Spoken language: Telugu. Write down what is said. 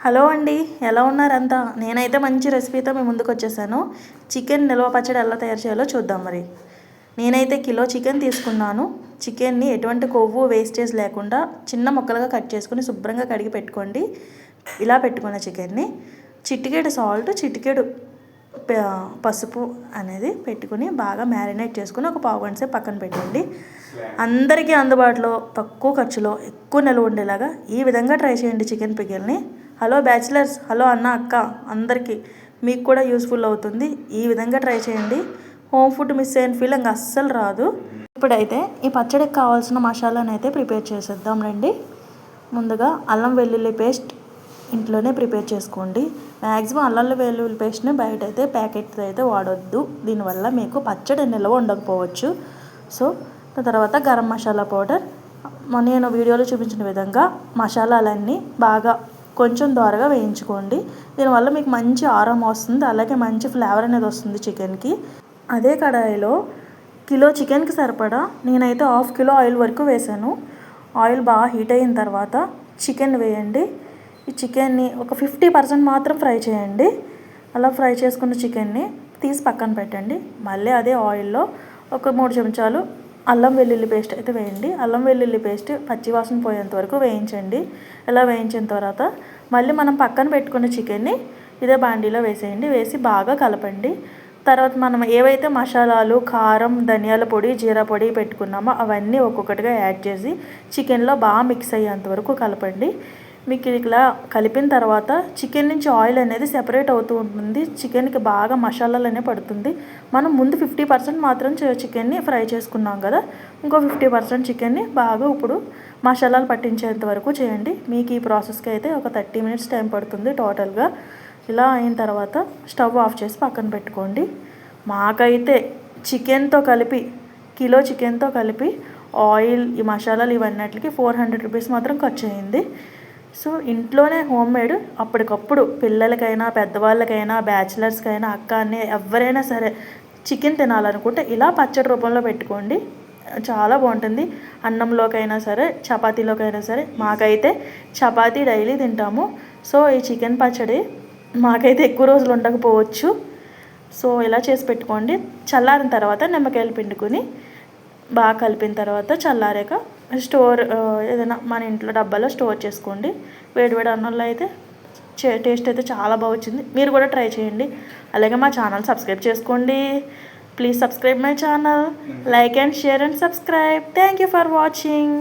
హలో అండి, ఎలా ఉన్నారంతా? నేనైతే మంచి రెసిపీతో మీ ముందుకు వచ్చేసాను. చికెన్ నిల్వ పచ్చడి ఎలా తయారు చేయాలో చూద్దాం. నేనైతే కిలో చికెన్ తీసుకున్నాను. చికెన్ని ఎటువంటి కొవ్వు వేస్టేజ్ లేకుండా చిన్న ముక్కలుగా కట్ చేసుకుని శుభ్రంగా కడిగి పెట్టుకోండి. ఇలా పెట్టుకున్న చికెన్ని చిటికెడు సాల్ట్, చిటికెడు పసుపు అనేది పెట్టుకుని బాగా మ్యారినేట్ చేసుకుని ఒక పావు గంట సేపు పక్కన పెట్టండి. అందరికీ అందుబాటులో తక్కువ ఖర్చులో ఎక్కువ నిల్వ ఉండేలాగా ఈ విధంగా ట్రై చేయండి చికెన్ పికిల్ని. హలో బ్యాచిలర్స్, హలో అన్న, అక్క, అందరికీ మీకు కూడా యూస్ఫుల్ అవుతుంది. ఈ విధంగా ట్రై చేయండి. హోమ్ ఫుడ్ మిస్ అయిన ఫీలింగ్ అస్సలు రాదు. ఇప్పుడైతే ఈ పచ్చడికి కావాల్సిన మసాలాను అయితే ప్రిపేర్ చేసేద్దాం రండి. ముందుగా అల్లం వెల్లుల్లి పేస్ట్ ఇంట్లోనే ప్రిపేర్ చేసుకోండి. మ్యాక్సిమం అల్లం వెల్లుల్లి పేస్ట్ని బయట అయితే ప్యాకెట్ అయితే వాడొద్దు. దీనివల్ల మీకు పచ్చడి నిల్వ ఉండకపోవచ్చు. సో తర్వాత గరం మసాలా పౌడర్, నేను వీడియోలో చూపించిన విధంగా మసాలాలన్నీ బాగా కొంచెం దోరగా వేయించుకోండి. దీనివల్ల మీకు మంచి ఆరోమా వస్తుంది, అలాగే మంచి ఫ్లేవర్ అనేది వస్తుంది చికెన్కి. అదే కడాయిలో కిలో చికెన్కి సరిపడా నేనైతే 1/2 కిలో ఆయిల్ వరకు వేసాను. ఆయిల్ బాగా హీట్ అయిన తర్వాత చికెన్ వేయండి. ఈ చికెన్ని ఒక 50% మాత్రం ఫ్రై చేయండి. అలా ఫ్రై చేసుకున్న చికెన్ని తీసి పక్కన పెట్టండి. మళ్ళీ అదే ఆయిల్లో ఒక 3 చెంచాలు అల్లం వెల్లుల్లి పేస్ట్ అయితే వేయండి. అల్లం వెల్లుల్లి పేస్ట్ పచ్చివాసన పోయేంత వరకు వేయించండి. ఇలా వేయించిన తర్వాత మళ్ళీ మనం పక్కన పెట్టుకున్న చికెన్ని ఇదే బాండీలో వేసేయండి. వేసి బాగా కలపండి. తర్వాత మనం ఏవైతే మసాలాలు, కారం, ధనియాల పొడి, జీరా పొడి పెట్టుకున్నామో అవన్నీ ఒక్కొక్కటిగా యాడ్ చేసి చికెన్లో బాగా మిక్స్ అయ్యేంత వరకు కలపండి. మీకు ఇలా కలిపిన తర్వాత చికెన్ నుంచి ఆయిల్ అనేది సెపరేట్ అవుతూ ఉంటుంది. చికెన్కి బాగా మసాలాలు అనేవి పడుతుంది. మనం ముందు 50% మాత్రం చికెన్ని ఫ్రై చేసుకున్నాం కదా, ఇంకో 50% చికెన్ని బాగా ఇప్పుడు మసాలాలు పట్టించేంత వరకు చేయండి. మీకు ఈ ప్రాసెస్కి అయితే ఒక 30 మినిట్స్ టైం పడుతుంది టోటల్గా. ఇలా అయిన తర్వాత స్టవ్ ఆఫ్ చేసి పక్కన పెట్టుకోండి. మాకైతే చికెన్తో కలిపి కిలో చికెన్తో కలిపి ఆయిల్, ఈ మసాలాలు ఇవన్నిటికి 400 రూపీస్ మాత్రం ఖర్చు అయింది. సో ఇంట్లోనే హోమ్ మేడ్ అప్పటికప్పుడు పిల్లలకైనా, పెద్దవాళ్ళకైనా, బ్యాచిలర్స్కైనా, అక్క, అన్నీ ఎవరైనా సరే చికెన్ తినాలనుకుంటే ఇలా పచ్చడి రూపంలో పెట్టుకోండి. చాలా బాగుంటుంది. అన్నంలోకైనా సరే, చపాతీలోకైనా సరే. మాకైతే చపాతీ డైలీ తింటాము. సో ఈ చికెన్ పచ్చడి మాకైతే ఎక్కువ రోజులు ఉండకపోవచ్చు. సో ఇలా చేసి పెట్టుకోండి. చల్లారిన తర్వాత నిమ్మకాయలు పిండుకొని బాగా కలిపిన తర్వాత చల్లారాక ఏదైనా మన ఇంట్లో డబ్బాలో స్టోర్ చేసుకోండి. వేడివేడి అన్నంలో అయితే టేస్ట్ అయితే చాలా బాగా వచ్చింది. మీరు కూడా ట్రై చేయండి. అలాగే మా ఛానల్ సబ్స్క్రైబ్ చేసుకోండి. Please subscribe my channel. Like and share and subscribe. Thank you for watching.